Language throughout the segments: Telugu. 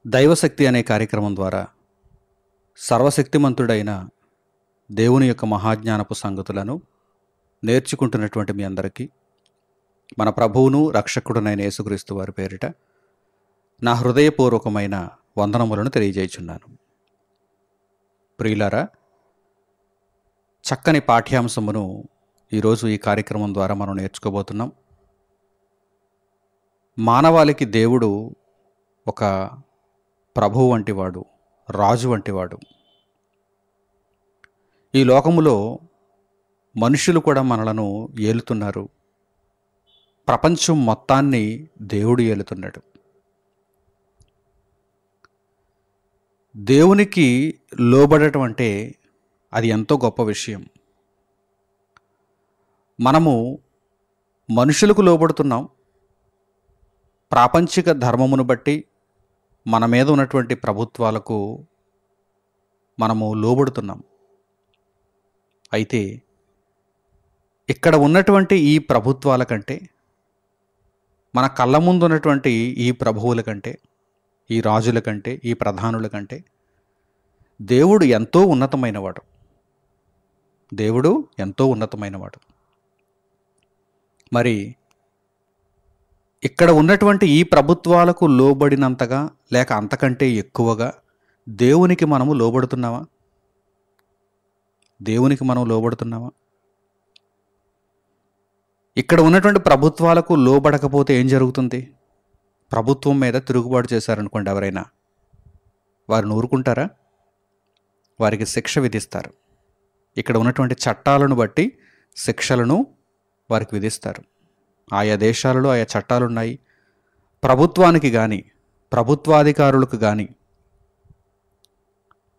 దైవశక్తి అనే కార్యక్రమం ద్వారా సర్వశక్తిమంతుడైన దేవుని యొక్క మహాజ్ఞానపు సంగతులను నేర్చుకుంటున్నటువంటి మీ అందరికీ మన ప్రభువును రక్షకుడునైన యేసుక్రీస్తు వారి పేరిట నా హృదయపూర్వకమైన వందనములను తెలియజేయుచున్నాను. ప్రియులారా, చక్కని పాఠ్యాంశమును ఈరోజు ఈ కార్యక్రమం ద్వారా మనం నేర్చుకోబోతున్నాం. మానవాళికి దేవుడు ఒక ప్రభువు వంటివాడు, రాజు వంటివాడు. ఈ లోకములో మనుషులు కూడా మనలను ఏలుతున్నారు. ప్రపంచం మొత్తాన్ని దేవుడు ఏలుతున్నాడు. దేవునికి లోబడటం అంటే అది ఎంతో గొప్ప విషయం. మనము మనుషులకు లోబడుతున్నాం. ప్రాపంచిక ధర్మమును బట్టి మన మీద ఉన్నటువంటి ప్రభుత్వాలకు మనము లోబడుతున్నాం. అయితే ఇక్కడ ఉన్నటువంటి ఈ ప్రభుత్వాల కంటే, మన కళ్ళ ముందు ఉన్నటువంటి ఈ ప్రభువుల కంటే, ఈ రాజుల కంటే, ఈ ప్రధానుల కంటే దేవుడు ఎంతో ఉన్నతమైనవాడు. దేవుడు ఎంతో ఉన్నతమైనవాడు. మరి ఇక్కడ ఉన్నటువంటి ఈ ప్రభుత్వాలకు లోబడినంతగా లేక అంతకంటే ఎక్కువగా దేవునికి మనము లోబడుతున్నామా? దేవునికి మనం లోబడుతున్నామా? ఇక్కడ ఉన్నటువంటి ప్రభుత్వాలకు లోబడకపోతే ఏం జరుగుతుంది? ప్రభుత్వం మీద తిరుగుబాటు చేశారనుకోండి ఎవరైనా, వారిని ఊరుకుంటారా? వారికి శిక్ష విధిస్తారు. ఇక్కడ ఉన్నటువంటి చట్టాలను బట్టి శిక్షలను వారికి విధిస్తారు. ఆయా దేశాలలో ఆయా చట్టాలు ఉన్నాయి. ప్రభుత్వానికి కానీ, ప్రభుత్వాధికారులకు కానీ,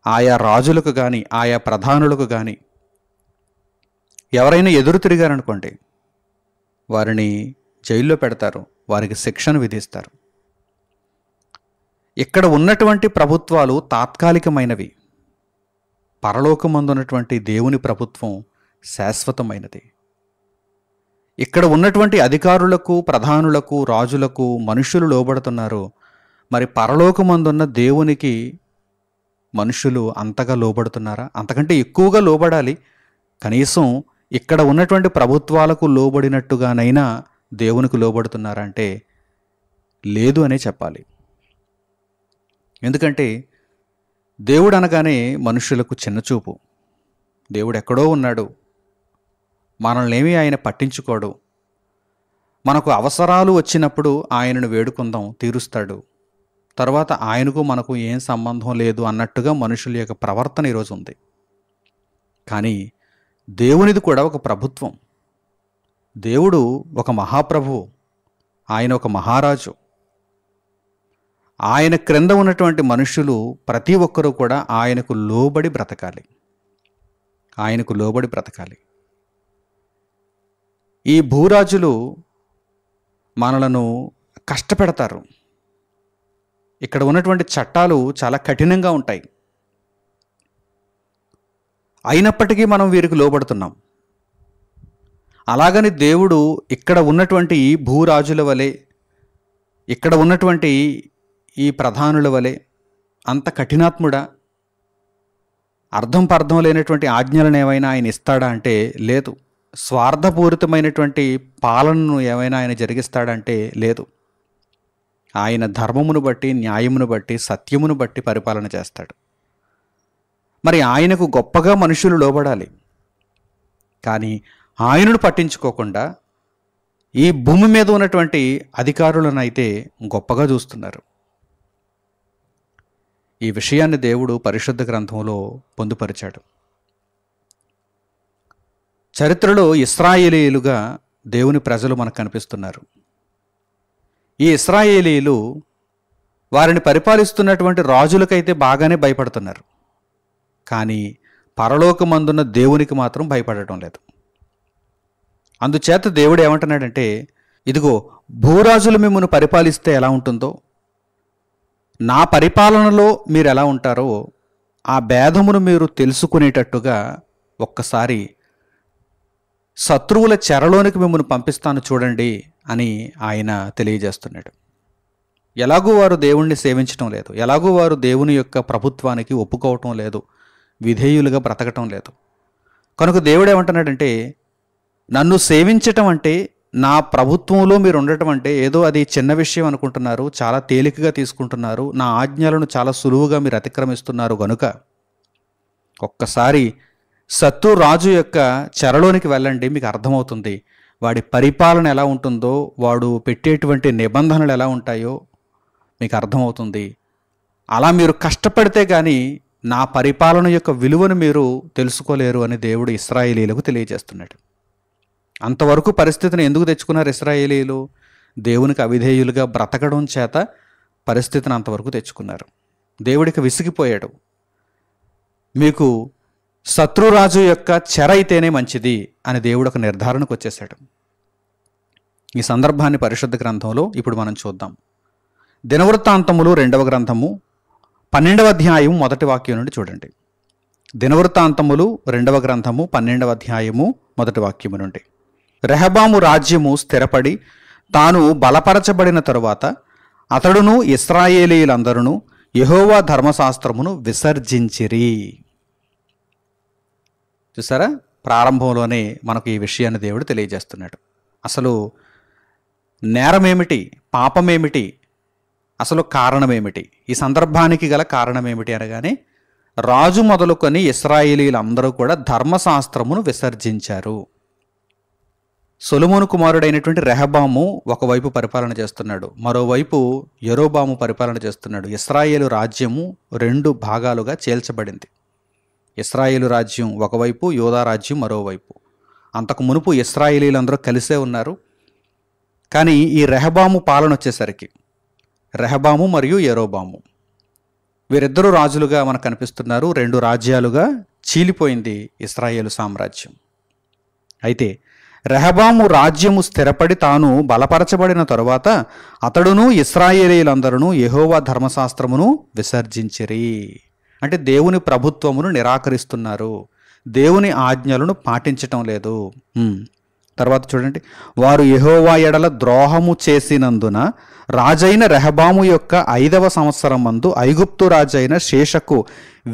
ఆయా రాజులకు కానీ, ఆయా ప్రధానులకు కానీ ఎవరైనా ఎదురు తిరిగారనుకోండి, వారిని జైల్లో పెడతారు, వారికి శిక్షను విధిస్తారు. ఇక్కడ ఉన్నటువంటి ప్రభుత్వాలు తాత్కాలికమైనవి. పరలోకమందున్నటువంటి దేవుని ప్రభుత్వం శాశ్వతమైనది. ఇక్కడ ఉన్నటువంటి అధికారులకు, ప్రధానులకు, రాజులకు మనుషులు లోబడుతున్నారు. మరి పరలోకమందున్న దేవునికి మనుషులు అంతగా లోబడుతున్నారా? అంతకంటే ఎక్కువగా లోబడాలి. కనీసం ఇక్కడ ఉన్నటువంటి ప్రభుత్వాలకు లోబడినట్టుగానైనా దేవునికి లోబడుతున్నారా అంటే లేదు అనే చెప్పాలి. ఎందుకంటే దేవుడు అనగానే మనుషులకు చిన్నచూపు. దేవుడు ఎక్కడో ఉన్నాడు, మనల్నేమీ ఆయన పట్టించుకోడు, మనకు అవసరాలు వచ్చినప్పుడు ఆయనను వేడుకుందాం, తీరుస్తాడు, తర్వాత ఆయనకు మనకు ఏం సంబంధం లేదు అన్నట్టుగా మనుషుల యొక్క ప్రవర్తన ఈరోజు ఉంది. కానీ దేవునిది కూడా ఒక ప్రభుత్వం. దేవుడు ఒక మహాప్రభువు, ఆయన ఒక మహారాజు. ఆయన క్రింద ఉన్నటువంటి మనుషులు ప్రతి ఒక్కరూ కూడా ఆయనకు లోబడి బ్రతకాలి. ఆయనకు లోబడి బ్రతకాలి. ఈ భూరాజులు మనలను కష్టపెడతారు. ఇక్కడ ఉన్నటువంటి చట్టాలు చాలా కఠినంగా ఉంటాయి. అయినప్పటికీ మనం వీరికి లోబడుతున్నాం. అలాగని దేవుడు ఇక్కడ ఉన్నటువంటి ఈ భూరాజుల వలె, ఇక్కడ ఉన్నటువంటి ఈ ప్రధానుల వలె అంత కఠినాత్ముడా? అర్థం పర్థం లేనటువంటి ఆజ్ఞలను ఏమైనా ఆయన ఇస్తాడా అంటే లేదు. స్వార్థపూరితమైనటువంటి పాలనను ఏమైనా ఆయన జరిగిస్తాడంటే లేదు. ఆయన ధర్మమును బట్టి, న్యాయమును బట్టి, సత్యమును బట్టి పరిపాలన చేస్తాడు. మరి ఆయనకు గొప్పగా మనుషులు లోబడాలి. కానీ ఆయనను పట్టించుకోకుండా ఈ భూమి మీద ఉన్నటువంటి అధికారులను అయితే గొప్పగా చూస్తున్నారు. ఈ విషయాన్ని దేవుడు పరిశుద్ధ గ్రంథంలో పొందుపరిచాడు. చరిత్రలో ఇశ్రాయేలీయులుగా దేవుని ప్రజలు మనకు కనిపిస్తున్నారు. ఈ ఇశ్రాయేలీయులు వారిని పరిపాలిస్తున్నటువంటి రాజులకైతే బాగానే భయపడుతున్నారు. కానీ పరలోకమందున్న దేవునికి మాత్రం భయపడటం లేదు. అందుచేత దేవుడు ఏమంటున్నాడంటే, ఇదిగో భూరాజులు మిమ్మల్ని పరిపాలిస్తే ఎలా ఉంటుందో, నా పరిపాలనలో మీరు ఎలా ఉంటారో ఆ భేదమును మీరు తెలుసుకునేటట్టుగా ఒక్కసారి శత్రువుల చెరలోనికి మిమ్మల్ని పంపిస్తాను చూడండి అని ఆయన తెలియజేస్తున్నాడు. ఎలాగూ వారు దేవుణ్ణి సేవించటం లేదు, ఎలాగూ వారు దేవుని యొక్క ప్రభుత్వానికి ఒప్పుకోవటం లేదు, విధేయులుగా బ్రతకటం లేదు. కనుక దేవుడు ఏమంటున్నాడంటే, నన్ను సేవించటం అంటే, నా ప్రభుత్వంలో మీరు ఉండటం అంటే ఏదో అది చిన్న విషయం అనుకుంటున్నారు, చాలా తేలికగా తీసుకుంటున్నారు, నా ఆజ్ఞలను చాలా సులువుగా మీరు అతిక్రమిస్తున్నారు. గనుక ఒక్కసారి శత్రు రాజు యొక్క చెరలోనికి వెళ్ళండి, మీకు అర్థమవుతుంది వాడి పరిపాలన ఎలా ఉంటుందో, వాడు పెట్టేటువంటి నిబంధనలు ఎలా ఉంటాయో మీకు అర్థమవుతుంది. అలా మీరు కష్టపడితే కానీ నా పరిపాలన యొక్క విలువను మీరు తెలుసుకోలేరు అని దేవుడు ఇశ్రాయేలీయులకు తెలియజేస్తున్నాడు. అంతవరకు పరిస్థితిని ఎందుకు తెచ్చుకున్నారు ఇశ్రాయేలీయులు? దేవునికి అవిధేయులుగా బ్రతకడం చేత పరిస్థితిని అంతవరకు తెచ్చుకున్నారు. దేవుడికి విసిగిపోయాడు. మీకు శత్రురాజు యొక్క చెర అయితేనే మంచిది అని దేవుడు ఒక నిర్ధారణకు వచ్చేసాడు. ఈ సందర్భాన్ని పరిశుద్ధ గ్రంథంలో ఇప్పుడు మనం చూద్దాం. దినవృత్తాంతములు 2వ గ్రంథము 12వ అధ్యాయం 1వ వాక్యం నుండి చూడండి. దినవృత్తాంతములు 2వ గ్రంథము 12వ అధ్యాయము 1వ వాక్యము నుండి. రెహబాము రాజ్యము స్థిరపడి తాను బలపరచబడిన తరువాత అతడును ఇశ్రాయేలీయులందరూ యెహోవా ధర్మశాస్త్రమును విసర్జించిరి. చూసారా, ప్రారంభంలోనే మనకు ఈ విషయాన్ని దేవుడు తెలియజేస్తున్నాడు. అసలు నేరమేమిటి, పాపమేమిటి, అసలు కారణమేమిటి, ఈ సందర్భానికి గల కారణమేమిటి అనగానే రాజు మొదలుకొని ఇశ్రాయేలీయులందరూ కూడా ధర్మశాస్త్రమును విసర్జించారు. సొలొమోను కుమారుడైనటువంటి రెహబాము ఒకవైపు పరిపాలన చేస్తున్నాడు, మరోవైపు యెరోబాము పరిపాలన చేస్తున్నాడు. ఇశ్రాయేలు రాజ్యము 2 భాగాలుగా చేల్చబడింది. ఇశ్రాయేలు రాజ్యం ఒకవైపు, యోధా రాజ్యం మరోవైపు. అంతకు మునుపు ఇశ్రాయేలీలందరూ కలిసే ఉన్నారు. కానీ ఈ రెహబాము పాలన వచ్చేసరికి, రెహబాము మరియు యెరోబాము వీరిద్దరూ రాజులుగా మనకు కనిపిస్తున్నారు. 2 రాజ్యాలుగా చీలిపోయింది ఇశ్రాయేలు సామ్రాజ్యం. అయితే రెహబాము రాజ్యము స్థిరపడి తాను బలపరచబడిన తరువాత అతడును ఇశ్రాయేలీలందరూ యెహోవా ధర్మశాస్త్రమును విసర్జించిరి. అంటే దేవుని ప్రభుత్వమును నిరాకరిస్తున్నారు, దేవుని ఆజ్ఞలను పాటించటం లేదు. తర్వాత చూడండి, వారు యెహోవా ఎడల ద్రోహము చేసినందున రాజైన రెహబాము యొక్క 5వ సంవత్సరం మందు ఐగుప్తు రాజైన శేషకు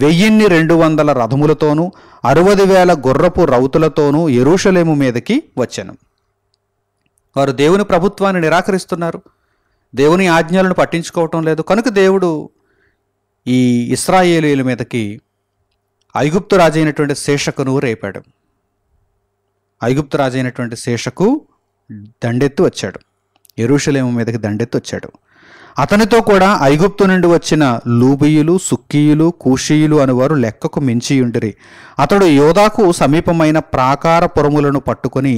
1200 రథములతోనూ 60,000 గుర్రపు రౌతులతోనూ యెరూషలేము మీదకి వచ్చెను. వారు దేవుని ప్రభుత్వాన్ని నిరాకరిస్తున్నారు, దేవుని ఆజ్ఞలను పట్టించుకోవటం లేదు. కనుక దేవుడు ఈ ఇశ్రాయేలీయుల మీదకి ఐగుప్తు రాజైనటువంటి శేషకును రేపాడు. ఐగుప్తు రాజైనటువంటి శేషకు దండెత్తి వచ్చాడు, యెరూషలేము మీదకి దండెత్తి వచ్చాడు. అతనితో కూడా ఐగుప్తు నుండి వచ్చిన లూబీయులు, సుక్కీయులు, కూషీయులు అనువారు లెక్కకు మించియుండిరి. అతడు యోదాకు సమీపమైన ప్రాకార పురములను పట్టుకొని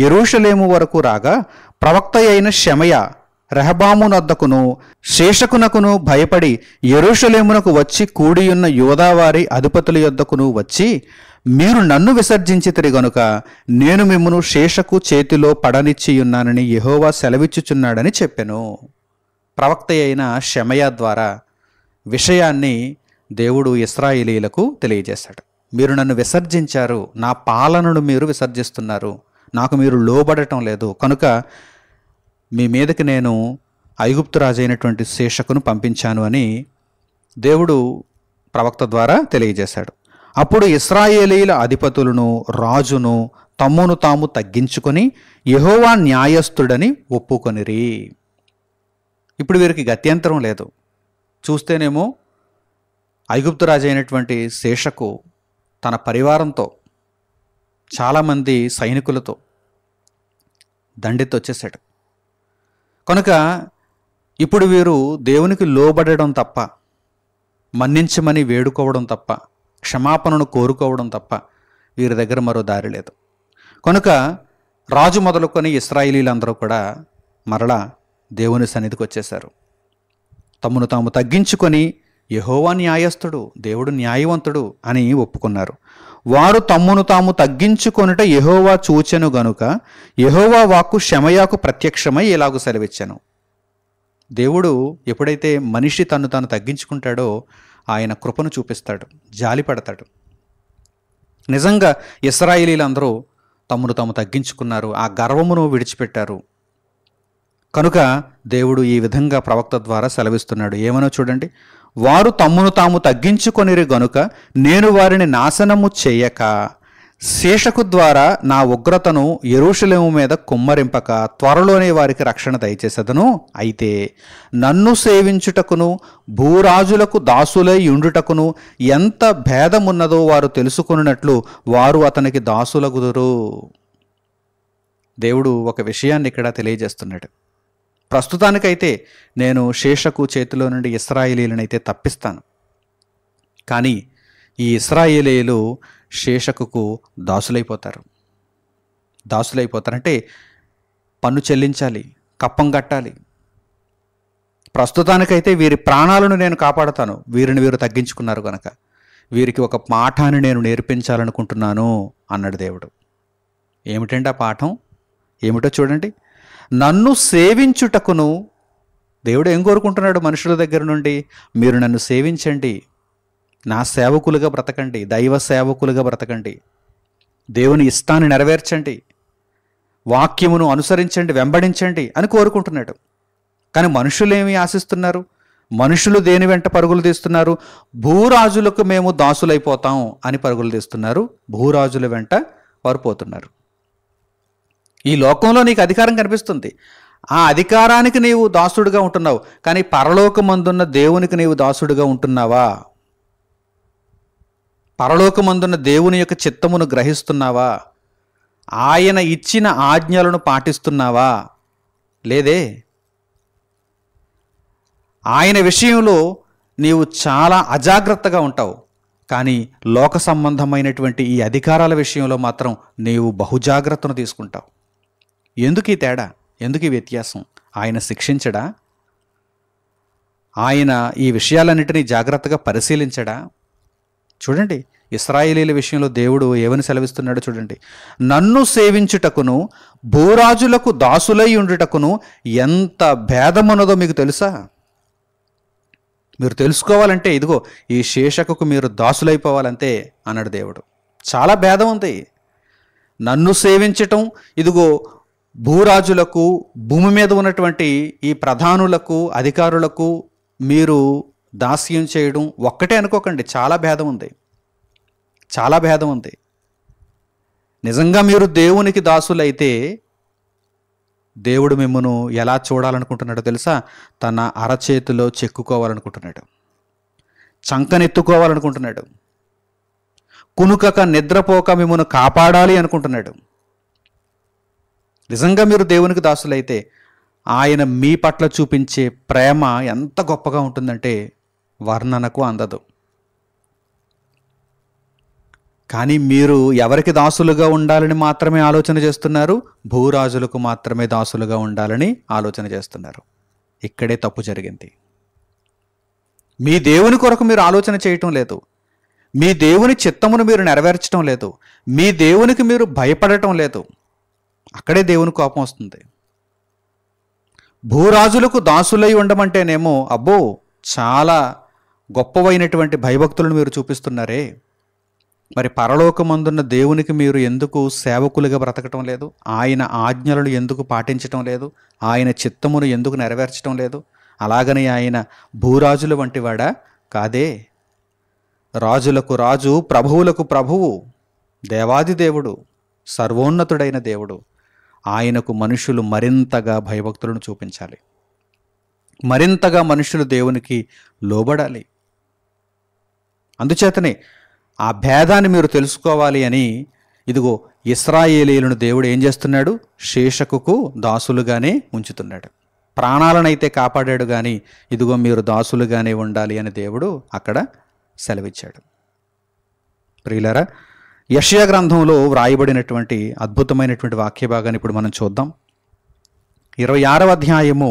యెరూషలేము వరకు రాగా ప్రవక్త అయిన షెమయ రెహబామునొద్దకును శేషకునకును భయపడి యెరూషలేమునకు వచ్చి కూడియున్న యోదావారి అధిపతుల యొద్దకును వచ్చి, మీరు నన్ను విసర్జించితిరి గనుక నేను మిమ్మును శేషకు చేతిలో పడనిచ్చియున్నానని యెహోవా సెలవిచ్చుచున్నాడని చెప్పెను. ప్రవక్త అయిన షెమయ ద్వారా విషయాన్ని దేవుడు ఇశ్రాయేలీయులకు తెలియజేశాడు. మీరు నన్ను విసర్జించారు, నా పాలనను మీరు విసర్జిస్తున్నారు, నాకు మీరు లోబడటం లేదు, కనుక మీ మీదకి నేను ఐగుప్తు రాజైనటువంటి శేషకును పంపించాను అని దేవుడు ప్రవక్త ద్వారా తెలియజేశాడు. అప్పుడు ఇశ్రాయేలీయుల అధిపతులను రాజును తమ్మును తాము తగ్గించుకొని యెహోవా న్యాయస్థుడని ఒప్పుకొనిరి. ఇప్పుడు వీరికి గత్యంతరం లేదు. చూస్తేనేమో ఐగుప్తు రాజు అయినటువంటి శేషకు తన పరివారంతో చాలామంది సైనికులతో దండెత్తి వచ్చేసాడు. కనుక ఇప్పుడు వీరు దేవునికి లోబడడం తప్ప, మన్నించమని వేడుకోవడం తప్ప, క్షమాపణను కోరుకోవడం తప్ప వీరి దగ్గర మరో దారి లేదు. కనుక రాజు మొదలుకొని ఇశ్రాయేలీలందరూ కూడా మరలా దేవుని సన్నిధికి వచ్చేశారు. తమను తాము తగ్గించుకొని యెహోవా న్యాయస్థుడు, దేవుడు న్యాయవంతుడు అని ఒప్పుకున్నారు. వారు తమ్మును తాము తగ్గించుకొనుట యెహోవా చూచెను గనుక యెహోవా వాక్కు షెమయాకు ప్రత్యక్షమై ఇలాగు సెలవిచ్చెను. దేవుడు ఎప్పుడైతే మనిషి తన్ను తాను తగ్గించుకుంటాడో ఆయన కృపను చూపిస్తాడు, జాలిపడతాడు. నిజంగా ఇశ్రాయేలీలందరూ తమను తాము తగ్గించుకున్నారు, ఆ గర్వమును విడిచిపెట్టారు. కనుక దేవుడు ఈ విధంగా ప్రవక్త ద్వారా సెలవిస్తున్నాడు. ఏమనో చూడండి. వారు తమ్మును తాము తగ్గించుకొనిరి గనుక నేను వారిని నాశనము చేయక శేషకు ద్వారా నా ఉగ్రతను యెరూషలేము మీద కుమ్మరింపక త్వరలోనే వారికి రక్షణ దయచేసెదను. అయితే నన్ను సేవించుటకును భూరాజులకు దాసులై ఉండుటకును ఎంత భేదమున్నదో వారు తెలుసుకున్నట్లు వారు అతనికి దాసులగుదురు. దేవుడు ఒక విషయాన్ని ఇక్కడ తెలియజేస్తున్నాడు. ప్రస్తుతానికైతే నేను శేషకు చేతిలో నుండి ఇశ్రాయేలీయులనైతే తప్పిస్తాను, కానీ ఈ ఇశ్రాయేలీయులు శేషకుకు దాసులైపోతారు. దాసులైపోతారంటే పన్ను చెల్లించాలి, కప్పం కట్టాలి. ప్రస్తుతానికైతే వీరి ప్రాణాలను నేను కాపాడుతాను, వీరిని వీరు తగ్గించుకున్నారు కనుక వీరికి ఒక పాఠాన్ని నేను నేర్పించాలనుకుంటున్నాను అన్నాడు దేవుడు. ఏమిటండి ఆ పాఠం? ఏమిటో చూడండి. నన్ను సేవించుటకును, దేవుడు ఏం కోరుకుంటున్నాడు మనుషుల దగ్గర నుండి? మీరు నన్ను సేవించండి, నా సేవకులుగా బ్రతకండి, దైవ సేవకులుగా బ్రతకండి, దేవుని ఇష్టాన్ని నెరవేర్చండి, వాక్యమును అనుసరించండి, వెంబడించండి అని కోరుకుంటున్నాడు. కానీ మనుషులేమి ఆశిస్తున్నారు? మనుషులు దేని వెంట పరుగులు తీస్తున్నారు? భూరాజులకు మేము దాసులైపోతాం అని పరుగులు తీస్తున్నారు. భూరాజుల వెంట వారు పోతున్నారు. ఈ లోకంలో నీకు అధికారం కనిపిస్తుంది, ఆ అధికారానికి నీవు దాసుడుగా ఉంటున్నావు. కానీ పరలోకమందున్న దేవునికి నీవు దాసుడుగా ఉంటున్నావా? పరలోకమందున్న దేవుని యొక్క చిత్తమును గ్రహిస్తున్నావా? ఆయన ఇచ్చిన ఆజ్ఞలను పాటిస్తున్నావా? లేదే. ఆయన విషయంలో నీవు చాలా అజాగ్రత్తగా ఉంటావు, కానీ లోక సంబంధమైనటువంటి ఈ అధికారాల విషయంలో మాత్రం నీవు బహుజాగ్రత్తను తీసుకుంటావు. ఎందుకు ఈ తేడా? ఎందుకు ఈ వ్యత్యాసం? ఆయన శిక్షించడా? ఆయన ఈ విషయాలన్నిటినీ జాగ్రత్తగా పరిశీలించడా? చూడండి, ఇశ్రాయేలీల విషయంలో దేవుడు ఏమని సెలవిస్తున్నాడో చూడండి. నన్ను సేవించుటకును భూరాజులకు దాసులై ఉండుటకును ఎంత భేదమున్నదో మీకు తెలుసా? మీరు తెలుసుకోవాలంటే ఇదిగో ఈ శేషకుకు మీరు దాసులైపోవాలంతే అన్నాడు దేవుడు. చాలా భేదం ఉంది. నన్ను సేవించటం, ఇదిగో భూరాజులకు, భూమి మీద ఉన్నటువంటి ఈ ప్రధానులకు, అధికారులకు మీరు దాస్యం చేయడం ఒక్కటే అనుకోకండి. చాలా భేదం ఉంది, చాలా భేదం ఉంది. నిజంగా మీరు దేవునికి దాసులైతే దేవుడు మిమ్మను ఎలా చూడాలనుకుంటున్నాడో తెలుసా? తన అరచేతిలో చెక్కుకోవాలనుకుంటున్నాడు, చంకనెత్తుకోవాలనుకుంటున్నాడు, కునుకక నిద్రపోక మిమ్మను కాపాడాలి అనుకుంటున్నాడు. నిజంగా మీరు దేవునికి దాసులైతే ఆయన మీ పట్ల చూపించే ప్రేమ ఎంత గొప్పగా ఉంటుందంటే వర్ణనకు అందదు. కానీ మీరు ఎవరికి దాసులుగా ఉండాలని మాత్రమే ఆలోచన చేస్తున్నారు? భూరాజులకు మాత్రమే దాసులుగా ఉండాలని ఆలోచన చేస్తున్నారు. ఇక్కడే తప్పు జరిగింది. మీ దేవుని కొరకు మీరు ఆలోచన చేయటం లేదు, మీ దేవుని చిత్తమును మీరు నెరవేర్చడం లేదు, మీ దేవునికి మీరు భయపడటం లేదు. అక్కడే దేవుని కోపం వస్తుంది. భూరాజులకు దాసులై ఉండమంటేనేమో అబ్బో చాలా గొప్పవైనటువంటి భయభక్తులను మీరు చూపిస్తున్నారే, మరి పరలోకమందున్న దేవునికి మీరు ఎందుకు సేవకులుగా బ్రతకటం లేదు? ఆయన ఆజ్ఞలను ఎందుకు పాటించటం లేదు? ఆయన చిత్తమును ఎందుకు నెరవేర్చడం లేదు? అలాగని ఆయన భూరాజుల వంటివాడా? కాదే. రాజులకు రాజు, ప్రభువులకు ప్రభువు, దేవాది దేవుడు, సర్వోన్నతుడైన దేవుడు. ఆయనకు మనుషులు మరింతగా భయభక్తులను చూపించాలి, మరింతగా మనుషులు దేవునికి లోబడాలి. అందుచేతనే ఆ భేదాన్ని మీరు తెలుసుకోవాలి అని ఇదిగో ఇశ్రాయేలీయులను దేవుడు ఏం చేస్తున్నాడు? శేషకుకు దాసులుగానే ఉంచుతున్నాడు. ప్రాణాలనైతే కాపాడాడు, కానీ ఇదిగో మీరు దాసులుగానే ఉండాలి అని దేవుడు అక్కడ సెలవిచ్చాడు. ప్రియులారా, యెషయా గ్రంథంలో వ్రాయబడినటువంటి అద్భుతమైనటువంటి వాక్య భాగాన్ని ఇప్పుడు మనం చూద్దాం. 26వ అధ్యాయము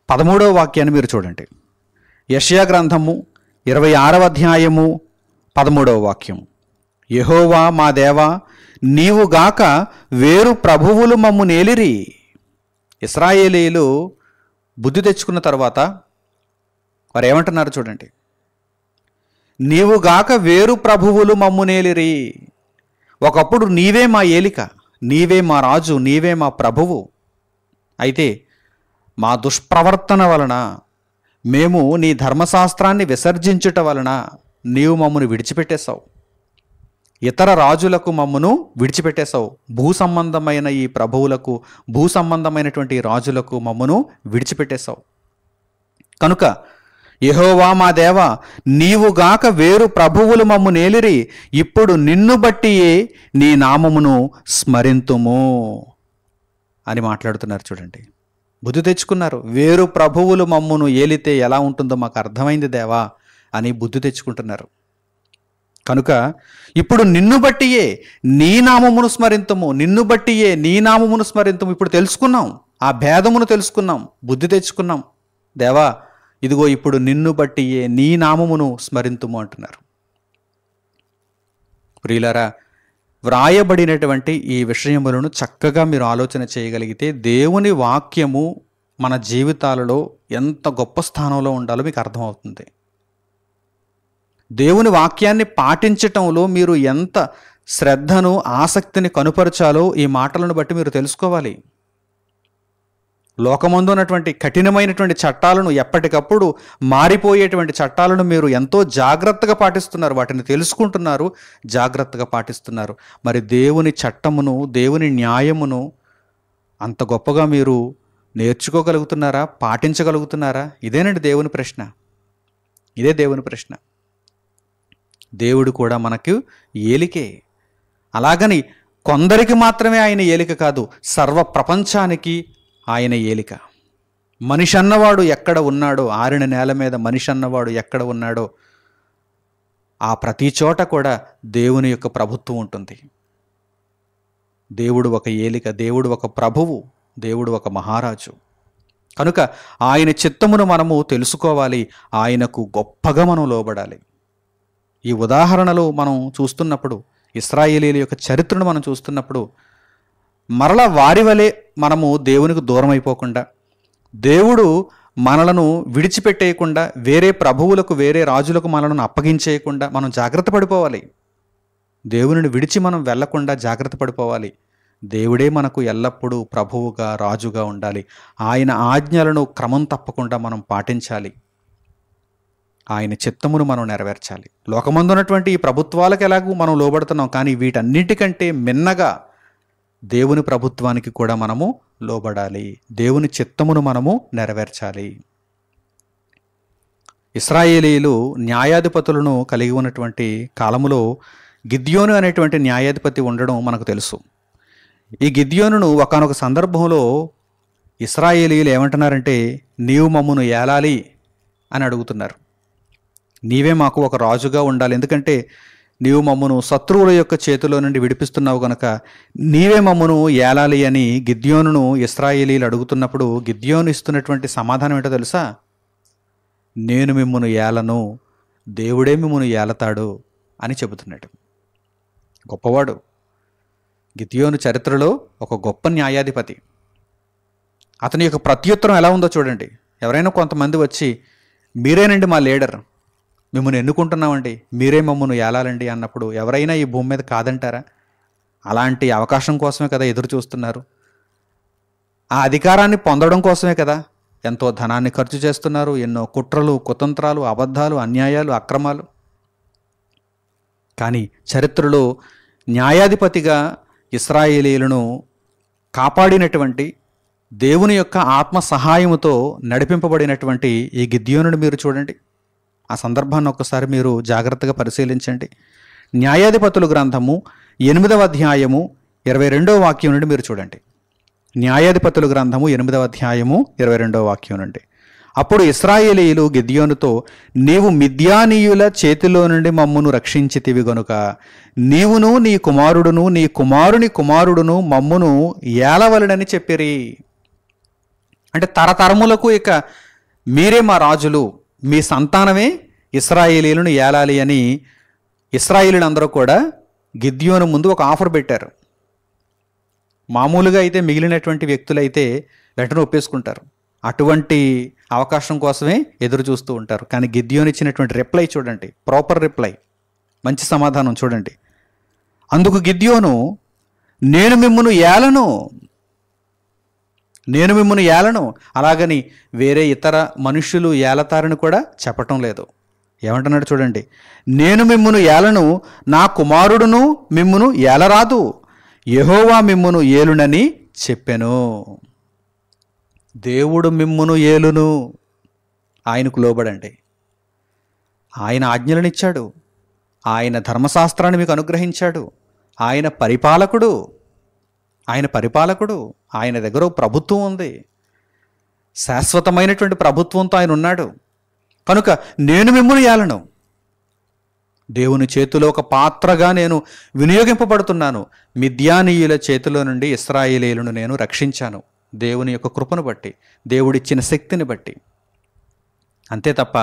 13వ వాక్యాన్ని మీరు చూడండి. యెషయా గ్రంథము 26వ అధ్యాయము 13వ వాక్యం. యెహోవా మా దేవా, నీవు గాక వేరు ప్రభువులు మమ్ము నేలిరి. ఇశ్రాయేలీయులు బుద్ధి తెచ్చుకున్న తర్వాత వారు ఏమంటున్నారు చూడండి. నీవు గాక వేరు ప్రభువులు మమ్ము నేలిరి. ఒకప్పుడు నీవే మా ఏలిక, నీవే మా రాజు, నీవే మా ప్రభువు. అయితే మా దుష్ప్రవర్తన వలన, మేము నీ ధర్మశాస్త్రాన్ని విసర్జించుట వలన నీవు మమ్మను విడిచిపెట్టేశావు. ఇతర రాజులకు మమ్మను విడిచిపెట్టేశావు. భూ సంబంధమైన ఈ ప్రభువులకు, భూ సంబంధమైనటువంటి ఈ రాజులకు మమ్మను విడిచిపెట్టేశావు. కనుక యెహోవా మా దేవా, నీవుగాక వేరు ప్రభువులు మమ్ము నేలిరి, ఇప్పుడు నిన్ను బట్టియే నీ నామమును స్మరింతుము అని మాట్లాడుతున్నారు. చూడండి, బుద్ధి తెచ్చుకున్నారు. వేరు ప్రభువులు మమ్మును ఏలితే ఎలా ఉంటుందో మాకు అర్థమైంది దేవా అని బుద్ధి తెచ్చుకుంటున్నారు. కనుక ఇప్పుడు నిన్ను బట్టియే నీ నామమును స్మరింతుము, నిన్ను బట్టియే నీ నామమును స్మరింతుము. ఇప్పుడు తెలుసుకున్నాం, ఆ భేదమును తెలుసుకున్నాం, బుద్ధి తెచ్చుకున్నాం. దేవా, ఇదిగో ఇప్పుడు నిన్ను బట్టియే నీ నామమును స్మరింతుము అంటున్నారు. ప్రియులారా, వ్రాయబడినటువంటి ఈ విషయములను చక్కగా మీరు ఆలోచన చేయగలిగితే దేవుని వాక్యము మన జీవితాలలో ఎంత గొప్ప స్థానంలో ఉండాలో మీకు అర్థమవుతుంది. దేవుని వాక్యాన్ని పాటించటంలో మీరు ఎంత శ్రద్ధను, ఆసక్తిని కనుపరచాలో ఈ మాటలను బట్టి మీరు తెలుసుకోవాలి. లోకమందు ఉన్నటువంటి కఠినమైనటువంటి చట్టాలను, ఎప్పటికప్పుడు మారిపోయేటువంటి చట్టాలను మీరు ఎంతో జాగ్రత్తగా పాటిస్తున్నారు, వాటిని తెలుసుకుంటున్నారు, జాగ్రత్తగా పాటిస్తున్నారు. మరి దేవుని చట్టమును, దేవుని న్యాయమును అంత గొప్పగా మీరు నేర్చుకోగలుగుతున్నారా, పాటించగలుగుతున్నారా? ఇదేనండి దేవుని ప్రశ్న. ఇదే దేవుని ప్రశ్న. దేవుడు కూడా మనకు ఏలికే. అలాగని కొందరికి మాత్రమే ఆయన ఏలిక కాదు, సర్వ ప్రపంచానికి ఆయన ఏలిక. మనిషి అన్నవాడు ఎక్కడ ఉన్నాడో, ఆరిన నేల మీద మనిషి అన్నవాడు ఎక్కడ ఉన్నాడో ఆ ప్రతి చోట కూడా దేవుని యొక్క ప్రభుత్వం ఉంటుంది. దేవుడు ఒక ఏలిక, దేవుడు ఒక ప్రభువు, దేవుడు ఒక మహారాజు. కనుక ఆయన చిత్తమును మనము తెలుసుకోవాలి, ఆయనకు గొప్పగా మనం లోబడాలి. ఈ ఉదాహరణలు మనం చూస్తున్నప్పుడు, ఇశ్రాయేలీయుల యొక్క చరిత్రను మనం చూస్తున్నప్పుడు, మరలా వారి వలె మనము దేవునికి దూరం అయిపోకుండా, దేవుడు మనలను విడిచిపెట్టేయకుండా, వేరే ప్రభువులకు, వేరే రాజులకు మనలను అప్పగించేయకుండా మనం జాగ్రత్త పడిపోవాలి. దేవునిని విడిచి మనం వెళ్లకుండా జాగ్రత్త పడిపోవాలి. దేవుడే మనకు ఎల్లప్పుడూ ప్రభువుగా, రాజుగా ఉండాలి. ఆయన ఆజ్ఞలను క్రమం తప్పకుండా మనం పాటించాలి. ఆయన చిత్తమును మనం నెరవేర్చాలి. లోకమందున్నటువంటి ఈ ప్రభుత్వాలకు ఎలాగూ మనం లోబడుతున్నాం, కానీ వీటన్నిటికంటే మిన్నగా దేవుని ప్రభుత్వానికి కూడా మనము లోబడాలి. దేవుని చిత్తమును మనము నెరవేర్చాలి. ఇశ్రాయేలీయులు న్యాయాధిపతులను కలిగి ఉన్నటువంటి కాలములో గిద్యోను అనేటువంటి న్యాయాధిపతి ఉండడం మనకు తెలుసు. ఈ గిద్యోనును ఒకానొక సందర్భంలో ఇశ్రాయేలీయులు ఏమంటున్నారంటే, నీవు మమ్మును ఏలాలి అని అడుగుతున్నారు. నీవే మాకు ఒక రాజుగా ఉండాలి, ఎందుకంటే నీవు మమ్మను శత్రువుల యొక్క చేతిలో నుండి విడిపిస్తున్నావు గనక నీవే మమ్మను ఏలాలి అని గిద్యోనును ఇశ్రాయేలీయులు అడుగుతున్నప్పుడు గిద్యోను ఇస్తున్నటువంటి సమాధానం ఏంటో తెలుసా? నేను మిమ్మను ఏలను, దేవుడే మిమ్మను ఏలతాడు అని చెబుతున్నాడు. గొప్పవాడు గిద్యోను. చరిత్రలో ఒక గొప్ప న్యాయాధిపతి. అతని యొక్క ప్రత్యుత్తరం ఎలా ఉందో చూడండి. ఎవరైనా కొంతమంది వచ్చి, మీరేనండి మా లీడర్, మిమ్మల్ని ఎన్నుకుంటున్నామండి, మీరే మమ్మల్ని ఏలాలండి అన్నప్పుడు ఎవరైనా ఈ భూమి మీద కాదంటారా? అలాంటి అవకాశం కోసమే కదా ఎదురు చూస్తున్నారు. ఆ అధికారాన్ని పొందడం కోసమే కదా ఎంతో ధనాన్ని ఖర్చు చేస్తున్నారు. ఎన్నో కుట్రలు, కుతంత్రాలు, అబద్ధాలు, అన్యాయాలు, అక్రమాలు. కానీ చరిత్రలో న్యాయాధిపతిగా ఇశ్రాయేలీయులను కాపాడినటువంటి, దేవుని యొక్క ఆత్మ సహాయముతో నడిపింపబడినటువంటి ఈ గిద్యోనుని మీరు చూడండి. ఆ సందర్భాన్ని ఒక్కసారి మీరు జాగ్రత్తగా పరిశీలించండి. న్యాయాధిపతుల గ్రంథము 8వ అధ్యాయము 22వ వాక్యం నుండి మీరు చూడండి. న్యాయాధిపతుల గ్రంథము 8వ అధ్యాయము 22వ వాక్యం నుండి. అప్పుడు ఇశ్రాయేలీయులు గిద్యోనుతో, నీవు మిద్యానీయుల చేతిలో నుండి మమ్మును రక్షించితివి గనుక నీవును నీ కుమారుడును నీ కుమారుని కుమారుడును మమ్మును ఏలవలెనని చెప్పిరి. అంటే తరతరములకు ఇక మీరే మా రాజులు, మీ సంతానమే ఇశ్రాయేలీయులను ఏలాలి అని ఇశ్రాయేలీయులందరూ కూడా గిద్యోను ముందు ఒక ఆఫర్ పెట్టారు. మామూలుగా అయితే మిగిలినటువంటి వ్యక్తులైతే వెంటనే ఒప్పేసుకుంటారు. అటువంటి అవకాశం కోసమే ఎదురు చూస్తూ ఉంటారు. కానీ గిద్యోను ఇచ్చినటువంటి రిప్లై చూడండి, ప్రాపర్ రిప్లై, మంచి సమాధానం చూడండి. అందుకు గిద్యోను, నేను మిమ్మును ఏలను, నేను మిమ్మల్ని ఏలను, అలాగని వేరే ఇతర మనుష్యులు ఏలతారని కూడా చెప్పటం లేదు. ఏమంటున్నాడు చూడండి, నేను మిమ్మును ఏలను, నా కుమారుడును మిమ్మును ఏలరాదు, యెహోవా మిమ్మును ఏలునని చెప్పెను. దేవుడు మిమ్మును ఏలును. ఆయనకు లోబడండి. ఆయన ఆజ్ఞలనిచ్చాడు, ఆయన ధర్మశాస్త్రాన్ని మీకు అనుగ్రహించాడు. ఆయన పరిపాలకుడు, ఆయన దగ్గర ఒక ప్రభుత్వం ఉంది, శాశ్వతమైనటువంటి ప్రభుత్వంతో ఆయన ఉన్నాడు. కనుక నేను మిమ్మును ఏలను, దేవుని చేతిలో ఒక పాత్రగా నేను వినియోగింపబడుతున్నాను. మిద్యానీయుల చేతిలో నుండి ఇశ్రాయేలీయులను నేను రక్షించాను, దేవుని యొక్క కృపను బట్టి, దేవుడిచ్చిన శక్తిని బట్టి. అంతే తప్ప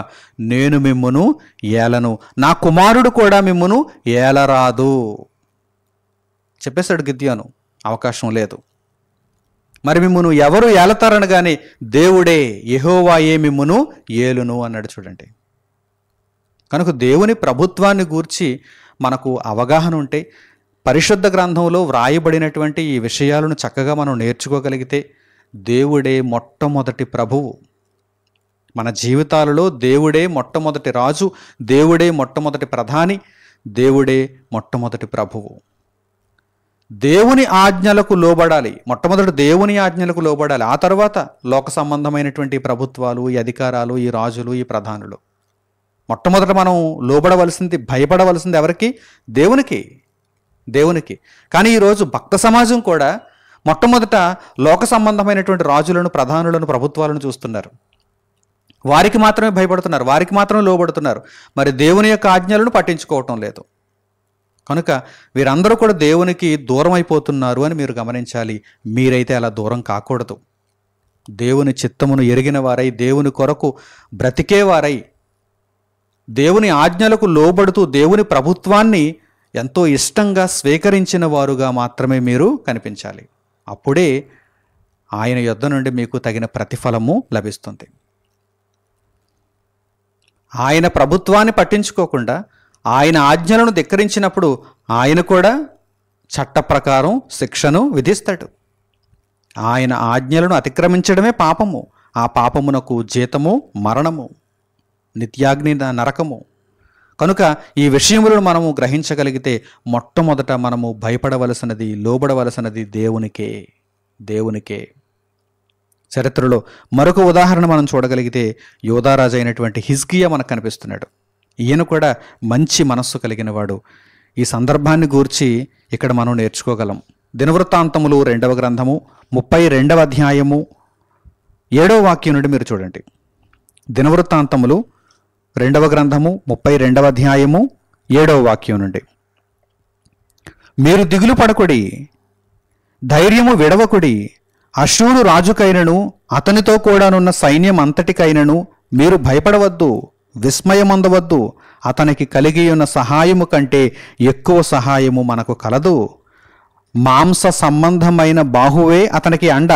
నేను మిమ్మును ఏలను, నా కుమారుడు కూడా మిమ్మును ఏలరాదు చెప్పేశాడు గిద్యోను. అవకాశం లేదు. మరి మిమ్మును ఎవరు ఏలతారనగానే దేవుడే, యెహోవాయే మిమ్మును ఏలును అన్నాడు చూడండి. కనుక దేవుని ప్రభుత్వాన్ని గూర్చి మనకు అవగాహన ఉంటే, పరిశుద్ధ గ్రంథంలో వ్రాయబడినటువంటి ఈ విషయాలను చక్కగా మనం నేర్చుకోగలిగితే, దేవుడే మొట్టమొదటి ప్రభువు. మన జీవితాలలో దేవుడే మొట్టమొదటి రాజు, దేవుడే మొట్టమొదటి ప్రధాని, దేవుడే మొట్టమొదటి ప్రభువు. దేవుని ఆజ్ఞలకు లోబడాలి. మొట్టమొదటి దేవుని ఆజ్ఞలకు లోబడాలి. ఆ తర్వాత లోక సంబంధమైనటువంటి ప్రభుత్వాలు, ఈ అధికారాలు, ఈ రాజులు, ఈ ప్రధానులు. మొట్టమొదట మనం లోబడవలసింది, భయపడవలసింది ఎవరికి? దేవునికి. కానీ ఈరోజు భక్త సమాజం కూడా మొట్టమొదట లోక సంబంధమైనటువంటి రాజులను, ప్రధానులను, ప్రభుత్వాలను చూస్తున్నారు. వారికి మాత్రమే భయపడుతున్నారు, వారికి మాత్రమే లోబడుతున్నారు. మరి దేవుని యొక్క ఆజ్ఞలను పట్టించుకోవటం లేదు. కనుక వీరందరూ కూడా దేవునికి దూరం అయిపోతున్నారు అని మీరు గమనించాలి. మీరైతే అలా దూరం కాకూడదు. దేవుని చిత్తమును ఎరిగిన వారై, దేవుని కొరకు బ్రతికేవారై, దేవుని ఆజ్ఞలకు లోబడుతూ దేవుని ప్రభుత్వాన్ని ఎంతో ఇష్టంగా స్వీకరించిన వారుగా మాత్రమే మీరు కనిపించాలి. అప్పుడే ఆయన యొద్ద నుండి మీకు తగిన ప్రతిఫలము లభిస్తుంది. ఆయన ప్రభుత్వాన్ని పట్టించుకోకుండా ఆయన ఆజ్ఞలను ధిక్కరించినప్పుడు ఆయన కూడా చట్ట ప్రకారం శిక్షను విధిస్తాడు. ఆయన ఆజ్ఞలను అతిక్రమించడమే పాపము. ఆ పాపమునకు జీతము మరణము, నిత్యాగ్ని నరకము. కనుక ఈ విషయములను మనము గ్రహించగలిగితే మొట్టమొదట మనము భయపడవలసినది, లోబడవలసినది దేవునికే. చరిత్రలో మరొక ఉదాహరణ మనం చూడగలిగితే యోధారాజు అయినటువంటి హిజ్కియా మనకు కనిపిస్తున్నాడు. ఈయన కూడా మంచి మనస్సు కలిగిన వాడు. ఈ సందర్భాన్ని గూర్చి ఇక్కడ మనం నేర్చుకోగలం. దినవృత్తాంతములు 2వ గ్రంథము 32వ అధ్యాయము 7వ వాక్యం నుండి మీరు చూడండి. దినవృత్తాంతములు 2వ గ్రంథము 32వ అధ్యాయము 7వ వాక్యం నుండి, మీరు దిగులు పడకుడి, ధైర్యము విడవకుడి, అష్షూరు రాజుకైనను అతనితో కూడానున్న సైన్యం అంతటికైనను మీరు భయపడవద్దు, విస్మయమందవద్దు. అతనికి కలిగి ఉన్న సహాయము కంటే ఎక్కువ సహాయము మనకు కలదు. మాంస సంబంధమైన బాహువే అతనికి అండ.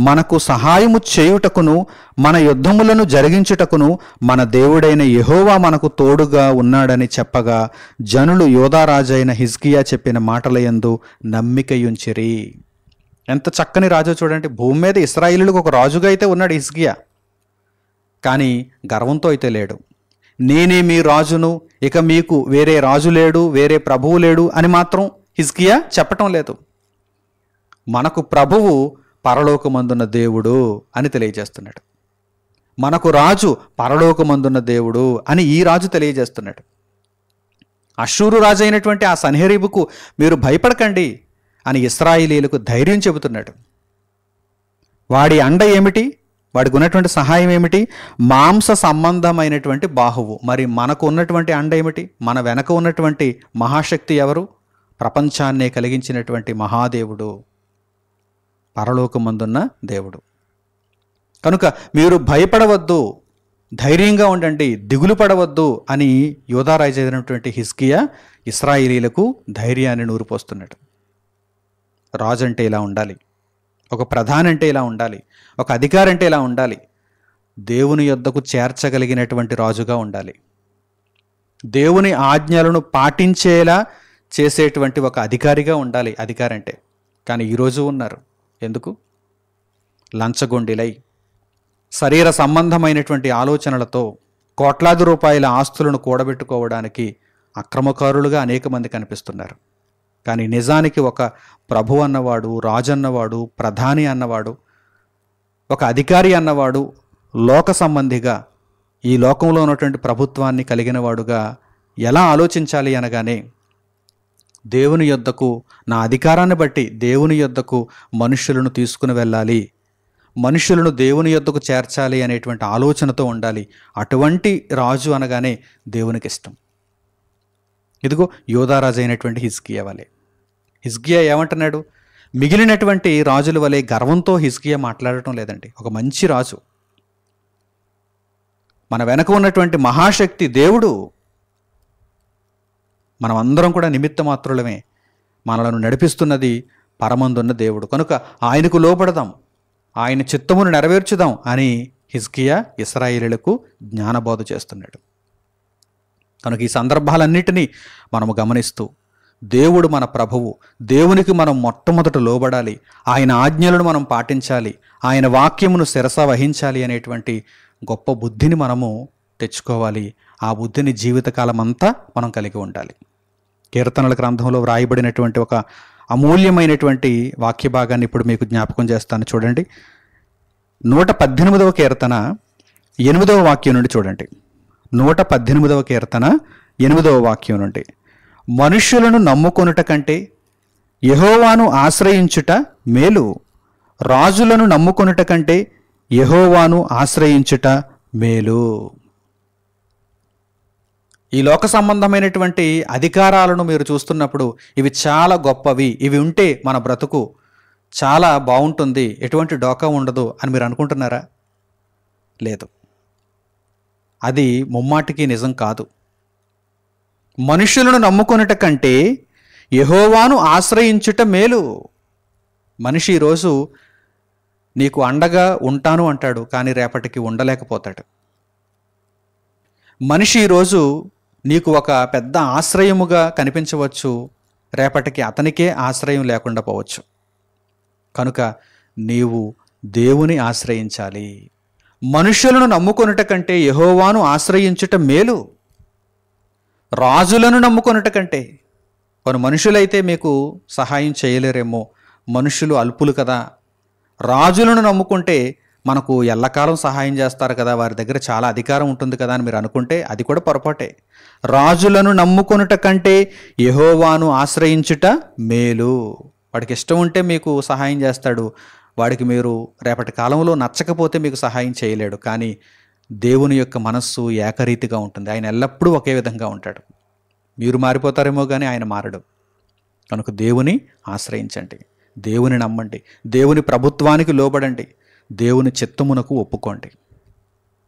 మనకు సహాయము చేయుటకును మన యుద్ధములను జరిగించుటకును మన దేవుడైన యెహోవా మనకు తోడుగా ఉన్నాడని చెప్పగా, జనులు యోధారాజైన హిజ్కియా చెప్పిన మాటలయందు నమ్మికయుంచిరి. ఎంత చక్కని రాజు చూడండి. భూమి మీద ఇశ్రాయేలులకు ఒక రాజుగా అయితే ఉన్నాడు హిజ్కియా, కానీ గర్వంతో అయితే లేడు. నేనే మీ రాజును, ఇక మీకు వేరే రాజు లేడు, వేరే ప్రభువు లేడు అని మాత్రం హిజ్కియా చెప్పటం లేదు. మనకు ప్రభువు పరలోకమందున్న దేవుడు అని తెలియజేస్తున్నాడు. మనకు రాజు పరలోకమందున్న దేవుడు అని ఈ రాజు తెలియజేస్తున్నాడు. అష్షూరు రాజు అయినటువంటి ఆ సన్హెరీబుకు మీరు భయపడకండి అని ఇశ్రాయేలీయులకు ధైర్యం చెబుతున్నాడు. వాడి అండ ఏమిటి? వాడికి ఉన్నటువంటి సహాయం ఏమిటి? మాంస సంబంధమైనటువంటి బాహువు. మరి మనకు ఉన్నటువంటి అండ ఏమిటి? మన వెనక ఉన్నటువంటి మహాశక్తి ఎవరు? ప్రపంచాన్నే కలిగించినటువంటి మహాదేవుడు, పరలోకమందున్న దేవుడు. కనుక మీరు భయపడవద్దు, ధైర్యంగా ఉండండి, దిగులు పడవద్దు అని యోధారాజు అయినటువంటి హిజ్కియా ఇశ్రాయేలీయులకు ధైర్యాన్ని నూరిపోస్తున్నాడు. రాజు అంటే ఇలా ఉండాలి, ఒక ప్రధాని అంటే ఇలా ఉండాలి, ఒక అధికారి అంటే ఇలా ఉండాలి. దేవుని యొద్దకు చేర్చగలిగినటువంటి రాజుగా ఉండాలి. దేవుని ఆజ్ఞలను పాటించేలా చేసేటువంటి ఒక అధికారిగా ఉండాలి అధికారి అంటే. కానీ ఈరోజు ఉన్నారు. ఎందుకు? లంచగొండిలై శరీర సంబంధమైనటువంటి ఆలోచనలతో కోట్లాది రూపాయల ఆస్తులను కూడబెట్టుకోవడానికి అక్రమకారులుగా అనేక మంది కనిపిస్తున్నారు. కానీ నిజానికి ఒక ప్రభు అన్నవాడు, రాజు అన్నవాడు, ప్రధాని అన్నవాడు, ఒక అధికారి అన్నవాడు లోక సంబంధిగా ఈ లోకంలో ఉన్నటువంటి ప్రభుత్వాన్ని కలిగిన వాడుగా ఎలా ఆలోచించాలి అనగానే, దేవుని యొద్దకు నా అధికారాన్ని బట్టి దేవుని యొద్దకు మనుష్యులను తీసుకుని వెళ్ళాలి, మనుష్యులను దేవుని యొద్దకు చేర్చాలి అనేటువంటి ఆలోచనతో ఉండాలి. అటువంటి రాజు అనగానే దేవునికి ఇష్టం. ఇదిగో యోధారాజు అయినటువంటి హిజ్కియా వలె. హిజ్కియా ఏమంటున్నాడు? మిగిలినటువంటి రాజుల వలె గర్వంతో హిజ్కియా మాట్లాడటం లేదండి. ఒక మంచి రాజు, మన వెనక ఉన్నటువంటి మహాశక్తి దేవుడు, మనమందరం కూడా నిమిత్త మాత్రులమే, మనలను నడిపిస్తున్నది పరమందున్న దేవుడు, కనుక ఆయనకు లోబడదాం, ఆయన చిత్తమును నెరవేర్చుదాం అని హిజ్కియా ఇశ్రాయేలీయులకు జ్ఞానబోధ చేస్తున్నాడు. కనుక ఈ సందర్భాలన్నిటినీ మనము గమనిస్తూ, దేవుడు మన ప్రభువు, దేవునికి మనం మొట్టమొదట లోబడాలి, ఆయన ఆజ్ఞలను మనం పాటించాలి, ఆయన వాక్యమును శిరస వహించాలి అనేటువంటి గొప్ప బుద్ధిని మనము తెచ్చుకోవాలి. ఆ బుద్ధిని జీవితకాలం అంతా మనం కలిగి ఉండాలి. కీర్తనల గ్రంథంలో వ్రాయబడినటువంటి ఒక అమూల్యమైనటువంటి వాక్య భాగాన్ని ఇప్పుడు మీకు జ్ఞాపకం చేస్తాను. చూడండి, 118వ కీర్తన 8వ వాక్యం నుండి చూడండి. 118వ కీర్తన 8వ వాక్యం నుండి, మనుష్యులను నమ్ముకొనుట కంటే యెహోవాను ఆశ్రయించుట మేలు, రాజులను నమ్ముకొనుట కంటే యెహోవాను ఆశ్రయించుట మేలు. ఈ లోక సంబంధమైనటువంటి అధికారాలను మీరు చూస్తున్నప్పుడు ఇవి చాలా గొప్పవి, ఇవి ఉంటే మన బ్రతుకు చాలా బాగుంటుంది, ఎటువంటి డోకా ఉండదు అని మీరు అనుకుంటున్నారా? లేదు, అది ముమ్మాటికి నిజం కాదు. మనుషులను నమ్ముకొనుట కంటే యెహోవాను ఆశ్రయించుట మేలు. మనిషి ఈరోజు నీకు అండగా ఉంటాను అంటాడు, కానీ రేపటికి ఉండలేకపోతాడు. మనిషి ఈరోజు నీకు ఒక పెద్ద ఆశ్రయముగా కనిపించవచ్చు, రేపటికి అతనికే ఆశ్రయం లేకుండా పోవచ్చు. కనుక నీవు దేవుని ఆశ్రయించాలి. మనుషులను నమ్ముకొనుట కంటే యెహోవాను ఆశ్రయించుట మేలు, రాజులను నమ్ముకొనుట కంటే. కొన్ని మనుషులైతే మీకు సహాయం చేయలేరేమో, మనుషులు అల్పులు కదా. రాజులను నమ్ముకుంటే మనకు ఎల్లకాలం సహాయం చేస్తారు కదా, వారి దగ్గర చాలా అధికారం ఉంటుంది కదా అని మీరు అనుకుంటే అది కూడా పొరపాటే. రాజులను నమ్ముకొనుట కంటే యెహోవాను ఆశ్రయించుట మేలు. వాడికి ఇష్టం ఉంటే మీకు సహాయం చేస్తాడు, వాడికి మీరు రేపటి కాలంలో నచ్చకపోతే మీకు సహాయం చేయలేడు. కానీ దేవుని యొక్క మనస్సు ఏకరీతిగా ఉంటుంది, ఆయన ఎల్లప్పుడూ ఒకే విధంగా ఉంటాడు. మీరు మారిపోతారేమో కానీ ఆయన మారడు. కనుక దేవుని ఆశ్రయించండి, దేవుని నమ్మండి, దేవుని ప్రభుత్వానికి లోబడండి, దేవుని చిత్తమునకు ఒప్పుకోండి.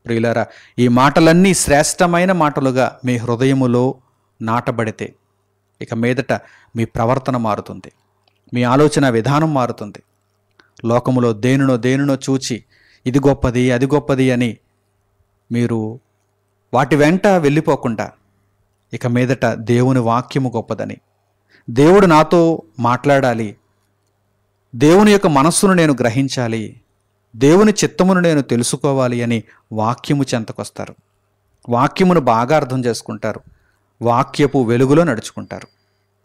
ప్రియులారా, ఈ మాటలన్నీ శ్రేష్టమైన మాటలుగా మీ హృదయములో నాటబడితే ఇక మీదట మీ ప్రవర్తన మారుతుంది, మీ ఆలోచన విధానం మారుతుంది. లోకములో దేనినో చూచి ఇది గొప్పది అది గొప్పది అని మీరు వాటి వెంట వెళ్ళిపోకుండా ఇక మీదట దేవుని వాక్యము గొప్పదని, దేవుడు నాతో మాట్లాడాలి, దేవుని యొక్క మనస్సును నేను గ్రహించాలి, దేవుని చిత్తమును నేను తెలుసుకోవాలి అని వాక్యము చెంతకొస్తారు. వాక్యమును బాగా అర్థం చేసుకుంటారు, వాక్యపు వెలుగులో నడుచుకుంటారు.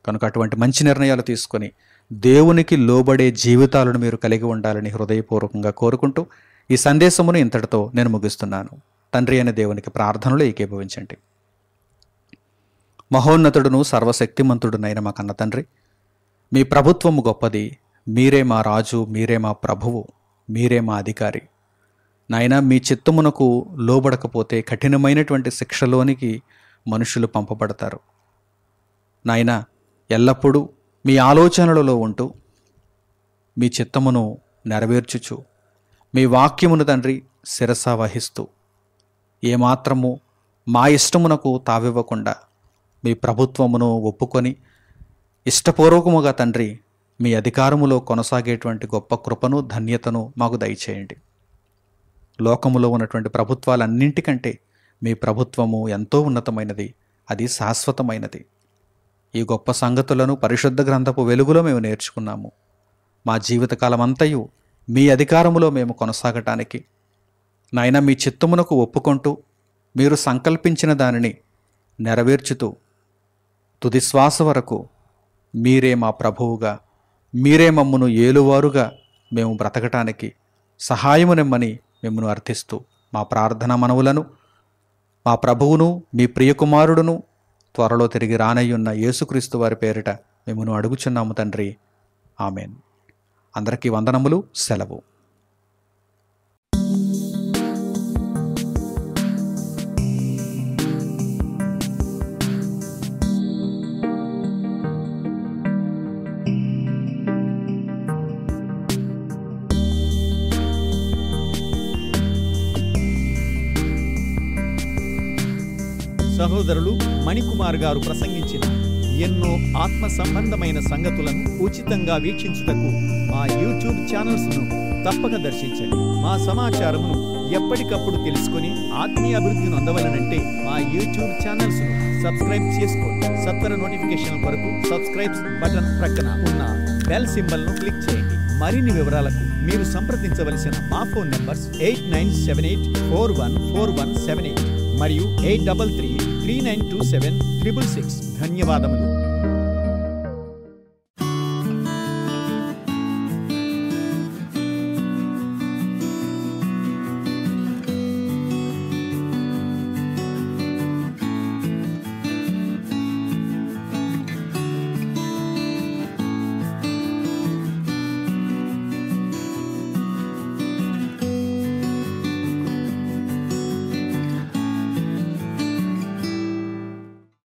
కనుక అటువంటి మంచి నిర్ణయాలు తీసుకొని దేవునికి లోబడే జీవితాలను మీరు కలిగి ఉండాలని హృదయపూర్వకంగా కోరుకుంటూ ఈ సందేశమును ఇంతటితో నేను ముగిస్తున్నాను. తండ్రి అయిన దేవునికి ప్రార్థనలు ఏకీభవించండి. మహోన్నతుడును సర్వశక్తిమంతుడునైన మా కన్న తండ్రి, మీ ప్రభుత్వము గొప్పది, మీరే మా రాజు, మీరే మా ప్రభువు, మీరే మా అధికారి. నాయన, మీ చిత్తమునకు లోబడకపోతే కఠినమైనటువంటి శిక్షలోనికి మనుషులు పంపబడతారు. నాయన, ఎల్లప్పుడూ మీ ఆలోచనలలో ఉంటూ మీ చిత్తమును నెరవేర్చుచు మీ వాక్యమును తండ్రి శిరస వహిస్తూ ఏమాత్రము మా ఇష్టమునకు తావివ్వకుండా మీ ప్రభుత్వమును ఒప్పుకొని ఇష్టపూర్వకముగా తండ్రి మీ అధికారములో కొనసాగేటువంటి గొప్ప కృపను ధన్యతను మాకు దయచేయండి. లోకములో ఉన్నటువంటి ప్రభుత్వాలన్నింటికంటే మీ ప్రభుత్వము ఎంతో ఉన్నతమైనది, అది శాశ్వతమైనది. ఈ గొప్ప సంగతులను పరిశుద్ధ గ్రంథపు వెలుగులో మేము నేర్చుకున్నాము. మా జీవితకాలం అంతయు మీ అధికారములో మేము కొనసాగటానికి నాయన మీ చిత్తమునకు ఒప్పుకుంటూ మీరు సంకల్పించిన దానిని నెరవేర్చుతూ తుది శ్వాస వరకు మీరే మా ప్రభువుగా, మీరే మమ్మను ఏలువారుగా మేము బ్రతకటానికి సహాయమునిమ్మని మిమ్మను అర్థిస్తూ మా ప్రార్థన మనవులను మా ప్రభువును మీ ప్రియకుమారుడును త్వరలో తిరిగి రానయ్యున్న యేసుక్రీస్తు వారి పేరిట మిమ్మను అడుగుచున్నాము తండ్రి. ఆమెన్. అందరికీ వందనములు. సెలవు. సహోదరులు మణికుమార్ గారు ప్రసంగించిన ఎన్నో ఆత్మ సంబంధమైన సంగతులను ఉచితంగా వీక్షించుటకు మా యూట్యూబ్ ఛానల్స్ను తప్పక దర్శించండి. మా సమాచారమును ఎప్పటికప్పుడు తెలుసుకుని ఆత్మీయ అభివృద్ధిని అందవలనంటే మా యూట్యూబ్ ఛానల్స్ను సబ్స్క్రైబ్ చేసుకోండి. సత్వర నోటిఫికేషన్ కొరకు సబ్స్క్రైబ్ బటన్ ప్రక్కన ఉన్న బెల్ సింబల్ను క్లిక్ చేయండి. మరిన్ని వివరాలకు మీరు సంప్రదించవలసిన మా ఫోన్ నంబర్స్ 8978414178 మరియు 8333927666. ధన్యవాదములు.